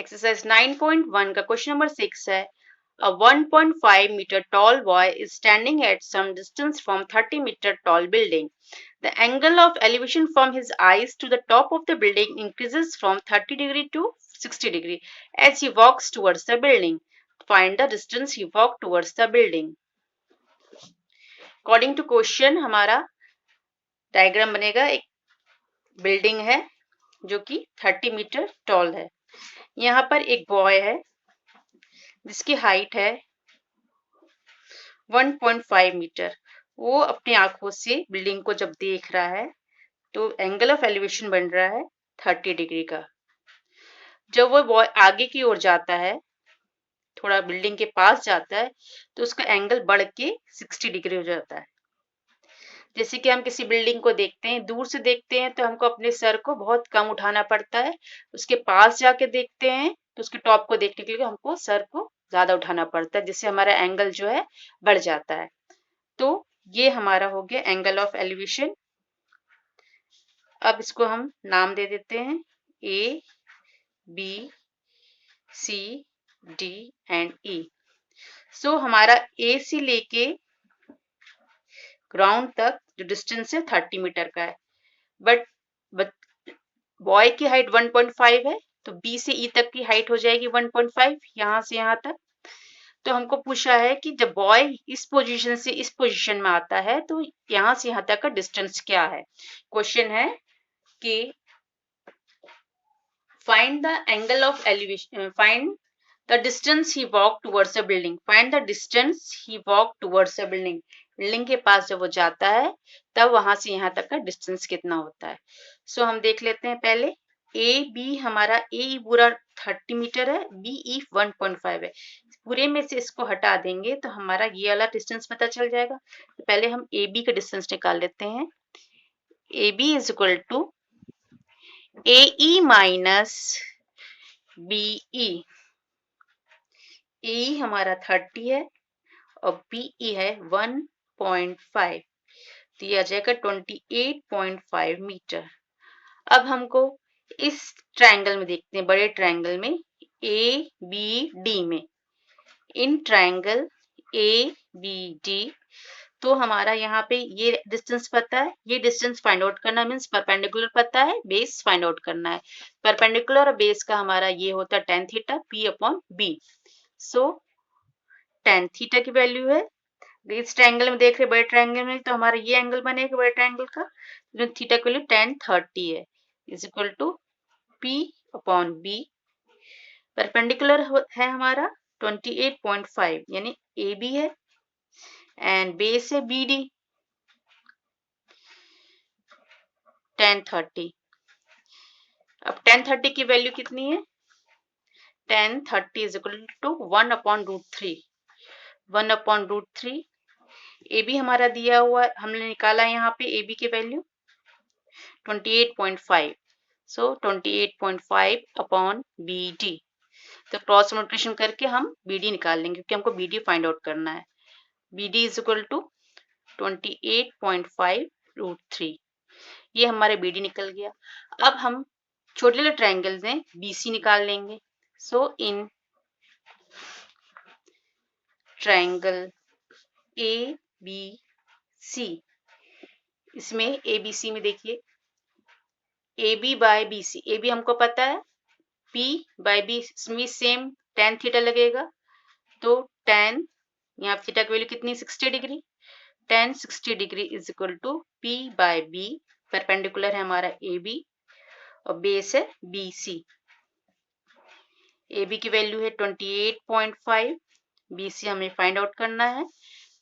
Exercise 9.1 का question number 6 है. A 1.5 meter tall boy is standing at some distance from 30-meter tall building. The angle of elevation from his eyes to the top of the building increases from 30 degree to 60 degree as he walks towards the building. Find the distance he walked towards the building. According to question हमारा diagram बनेगा. एक building है जो कि 30 metre toll है. यहाँ पर एक बॉय है जिसकी हाइट है 1.5 मीटर. वो अपनी आंखों से बिल्डिंग को जब देख रहा है तो एंगल ऑफ एलिवेशन बन रहा है 30 डिग्री का. जब वो बॉय आगे की ओर जाता है, थोड़ा बिल्डिंग के पास जाता है, तो उसका एंगल बढ़ के 60 डिग्री हो जाता है. जैसे कि हम किसी बिल्डिंग को देखते हैं, दूर से देखते हैं तो हमको अपने सर को बहुत कम उठाना पड़ता है. उसके पास जाके देखते हैं तो उसके टॉप को देखने के लिए हमको सर को ज्यादा उठाना पड़ता है, जिससे हमारा एंगल जो है बढ़ जाता है. तो ये हमारा हो गया एंगल ऑफ एलिवेशन. अब इसको हम नाम दे देते हैं A, B, C, D and ई. सो हमारा ए से लेके ग्राउंड तक जो डिस्टेंस है 30 मीटर का है. बट बॉय की हाइट 1.5 है, तो बी से ई तक की हाइट हो जाएगी 1.5, यहाँ से यहाँ तक. तो हमको पूछा है कि जब बॉय इस पोजीशन से इस पोजीशन में आता है तो यहाँ से यहाँ तक का डिस्टेंस क्या है. क्वेश्चन है कि find the angle of elevation, find the distance he walked towards the building. Find the distance he walked towards the building. Building के पास जब वो जाता है तब वहां से यहाँ तक का डिस्टेंस कितना होता है. सो हम देख लेते हैं पहले. ए बी हमारा ए पूरा 30 मीटर है, बी ई 1.5 है. पूरे में से इसको हटा देंगे तो हमारा ये वाला डिस्टेंस पता चल जाएगा. तो पहले हम ए बी का डिस्टेंस निकाल लेते हैं. A B is equal to A E minus B E. A हमारा 30 है और बीई है 1.5, तो ये आ जाएगा 28.5 मीटर. अब हमको इस ट्रायंगल में देखते हैं, बड़े ट्रायंगल में ए बी डी में. In triangle A B D तो हमारा यहाँ पे ये डिस्टेंस पता है. ये डिस्टेंस फाइंड आउट करना मीन्स परपेंडिकुलर पता है, बेस फाइंड आउट करना है. परपेंडिकुलर और बेस का हमारा ये होता है tan theta p upon b. सो tan थीटा की वैल्यू है, इस ट्रायंगल में देख रहे बड़े ट्रायंगल में, तो हमारा ये एंगल बनेगा बड़े ट्रायंगल का. थीटा की वैल्यू tan 30 है is equal to p upon b. Perpendicular है हमारा 28.5 यानी ए बी है एंड बेस है बी डी tan 30. अब tan 30 की वैल्यू कितनी है. tan 30 is equal to 1 upon root 3. 1 upon root 3. A B हमारा दिया हुआ, हमने निकाला यहाँ पे ए बी की value 28.5. So 28.5 upon B D. तो क्रॉस मल्टीप्लिकेशन करके हम बी डी निकाल लेंगे क्योंकि हमको बी डी फाइंड आउट करना है. B D is equal to 28.5 root 3. ये हमारे बी डी निकल गया. अब हम छोटे छोटे ट्रायंगल में बीसी निकाल लेंगे. सो इन ट्रायंगल ए बी सी, इसमें ए बी सी में देखिए A B by B C. A B हमको पता है, पी बाय बी इसमें सेम tan थीटा लगेगा. तो tan यहाँ थीटा की वैल्यू कितनी 60 degree. tan 60 degree is equal to P by B. Perpendicular है हमारा ए बी और बेस है बी सी. ए बी की वैल्यू है 28.5, बी सी हमें फाइंड आउट करना है.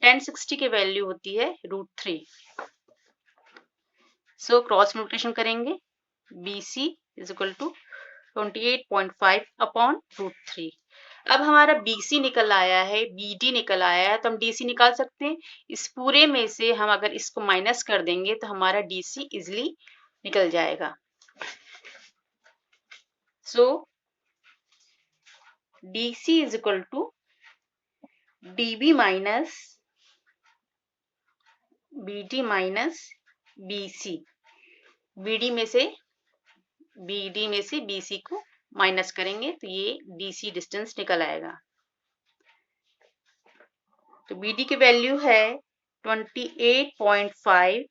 tan 60 की वैल्यू होती है रूट 3. सो क्रॉस मल्टीप्लिकेशन करेंगे B C is equal to 28.5 upon root 3. अब हमारा BC निकल आया है, BD निकल आया है, तो हम DC निकाल सकते हैं. इस पूरे में से हम अगर इसको माइनस कर देंगे तो हमारा DC इजिली निकल जाएगा. So DC is equal to DB minus BD minus BC. BD में से BC को माइनस करेंगे तो ये DC डिस्टेंस निकल आएगा। तो BD की वैल्यू है 28.5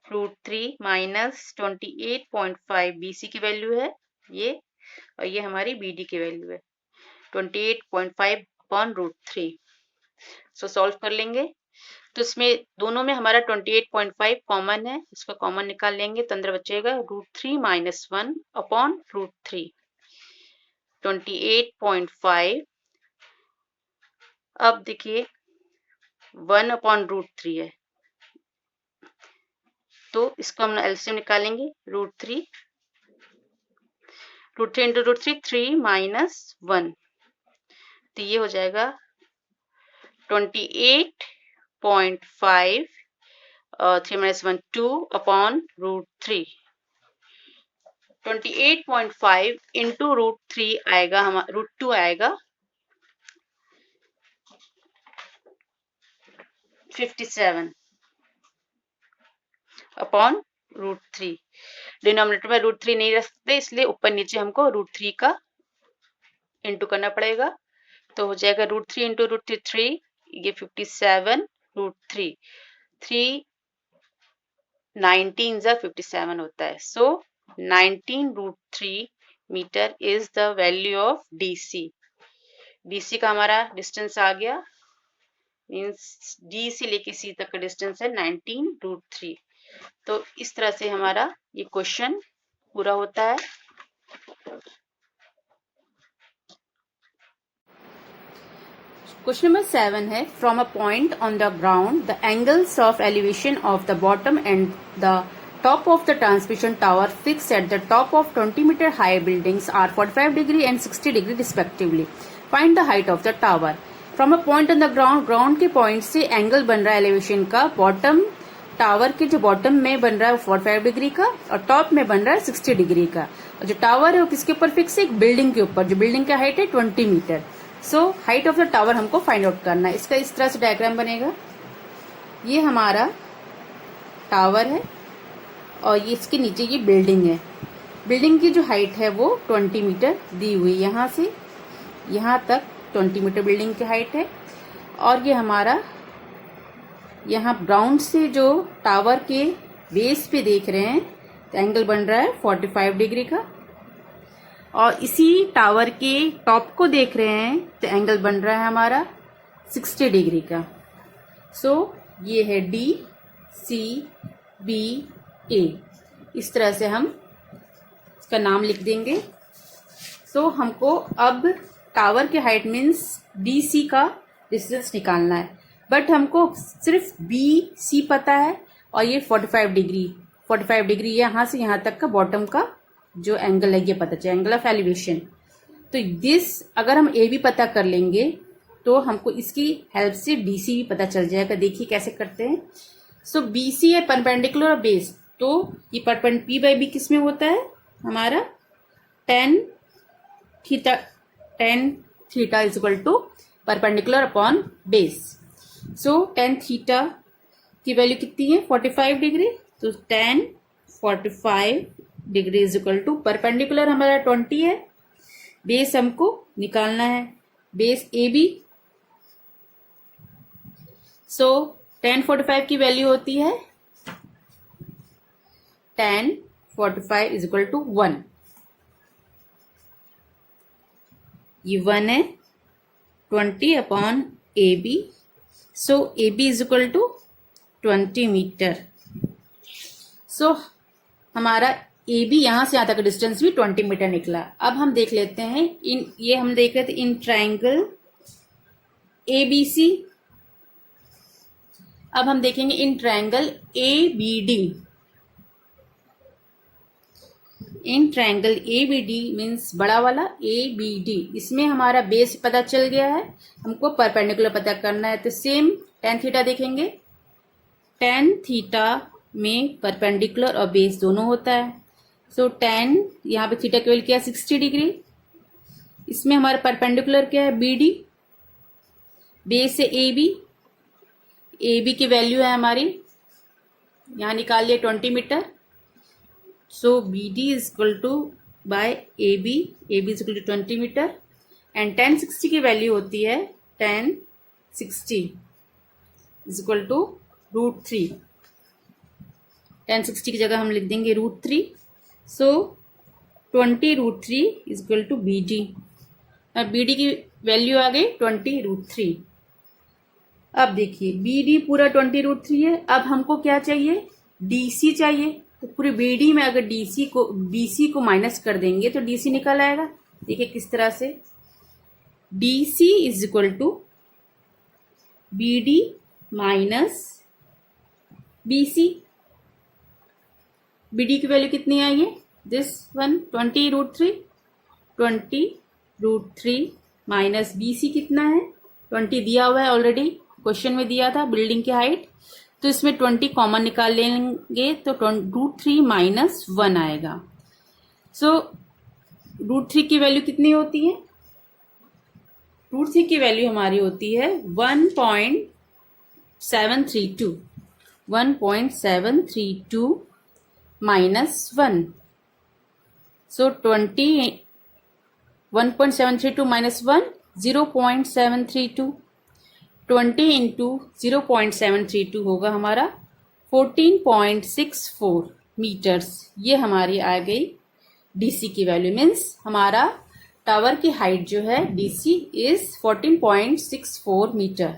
√3 माइनस 28.5 BC की वैल्यू है ये, और ये हमारी BD की वैल्यू है 28.5 अपॉन √3। सो सॉल्व कर लेंगे तो इसमें दोनों में हमारा 28.5 कॉमन है, इसका कॉमन निकाल लेंगे तो अंदर बचेगा √3 माइनस 1 अपॉन √3। 28.5 अब देखिए 1 अपॉन √3 है तो इसको हम एलसीएम निकालेंगे √3 इंटू √3 3 माइनस 1 तो ये हो जाएगा 28.5 3 माइनस 1 2 अपॉन √3। 28.5 इंटू √3 आएगा हमारा √2 आएगा 57 अपॉन √3। डिनोमिनेटर में √3 नहीं रख सकते इसलिए ऊपर नीचे हमको √3 का इंटू करना पड़ेगा तो हो जाएगा √3 इंटू √3 3, ये 57 √3 3 19 जा 57 होता है। So 19 √3 metre is the value of DC। DC का हमारा डिस्टेंस आ गया, मीन्स D से लेके C तक का डिस्टेंस है 19 √3। तो इस तरह से हमारा ये क्वेश्चन पूरा होता है। Question number 7 है from a point on the ground the angles of elevation of the bottom and the top of the transmission tower fixed at the top of 20-meter high buildings are 45 degree and 60 degree respectively. Find the height of the tower. From a point on the ground के point से angle बन रहा है elevation का, bottom tower के जो bottom में बन रहा है 45 डिग्री का और टॉप में बन रहा है 60 डिग्री का। और जो टावर है वो किसके ऊपर फिक्स है? एक बिल्डिंग के ऊपर, जो बिल्डिंग का हाइट है 20 metre. So height of the tower हमको फाइंड आउट करना है। इसका इस तरह से डायग्राम बनेगा, ये हमारा टावर है और ये इसके नीचे ये बिल्डिंग है। बिल्डिंग की जो हाइट है वो 20 मीटर दी हुई, यहाँ से यहाँ तक 20 मीटर बिल्डिंग की हाइट है। और ये हमारा यहाँ ग्राउंड से जो टावर के बेस पे देख रहे हैं तो एंगल बन रहा है 45 डिग्री का, और इसी टावर के टॉप को देख रहे हैं तो एंगल बन रहा है हमारा 60 डिग्री का। सो ये है DCBA, इस तरह से हम इसका नाम लिख देंगे। सो हमको अब टावर के हाइट मीन्स DC का डिस्टेंस निकालना है, बट हमको सिर्फ BC पता है और ये 45 डिग्री यहाँ से यहाँ तक का बॉटम का जो एंगल है ये पता चले, एंगल ऑफ एलिवेशन। तो दिस अगर हम AB पता कर लेंगे तो हमको इसकी हेल्प से DC भी पता चल जाएगा। देखिए कैसे करते हैं। सो BC है परपेंडिकुलर और बेस, तो ये P बाई B किस में होता है हमारा tan theta is equal to perpendicular upon base. So tan theta की वैल्यू कितनी है 45 डिग्री, तो tan 45 degree is equal to perpendicular हमारा 20 है, बेस हमको निकालना है बेस AB। सो tan 45 की वैल्यू होती है tan 45 इज इक्वल टू 1, ये 1 है 20 upon AB। So AB is equal to 20 metre. So हमारा AB यहाँ से यहाँ तक डिस्टेंस भी 20 मीटर निकला। अब हम देख लेते हैं ये हम देख रहे थे इन ट्राइंगल ABC। अब हम देखेंगे in triangle ABD। In triangle ABD means बड़ा वाला ABD, इसमें हमारा बेस पता चल गया है, हमको परपेंडिकुलर पता करना है। तो सेम tan थीटा देखेंगे, tan थीटा में परपेंडिकुलर और बेस दोनों होता है। सो tan यहाँ पे थीटा की वैल्यू क्या है 60 डिग्री, इसमें हमारा परपेंडिकुलर क्या है BD, बेस है AB की वैल्यू है हमारी यहाँ निकाल लिया 20 metre. So BD is equal to by AB is equal to 20 metre and 1060 की वैल्यू होती है 1060 इज इक्वल टू √3। 1060 की जगह हम लिख देंगे √3। सो 20√3 इज इक्वल टू BD। अब BD की वैल्यू आ गई 20√3। अब देखिए BD पूरा 20√3 है। अब हमको क्या चाहिए, DC चाहिए। तो पूरे BD में अगर BC को माइनस कर देंगे तो DC निकल आएगा। देखिए किस तरह से, DC is equal to BD minus BC। BD की वैल्यू कितनी आई है, दिस वन 20√3। 20√3 माइनस BC कितना है, 20 दिया हुआ है ऑलरेडी, क्वेश्चन में दिया था बिल्डिंग की हाइट। तो इसमें 20 कॉमन निकाल लेंगे तो √3 माइनस 1 आएगा। सो √3 की वैल्यू कितनी होती है, √3 की वैल्यू हमारी होती है 1.732। 1.732 माइनस 1। सो 1.732 माइनस 1 0.732। 20 इंटू 0.732 होगा हमारा 14.64 मीटर्स। ये हमारी आ गई DC की वैल्यू। मीन्स हमारा टावर की हाइट जो है DC इज 14.64 मीटर।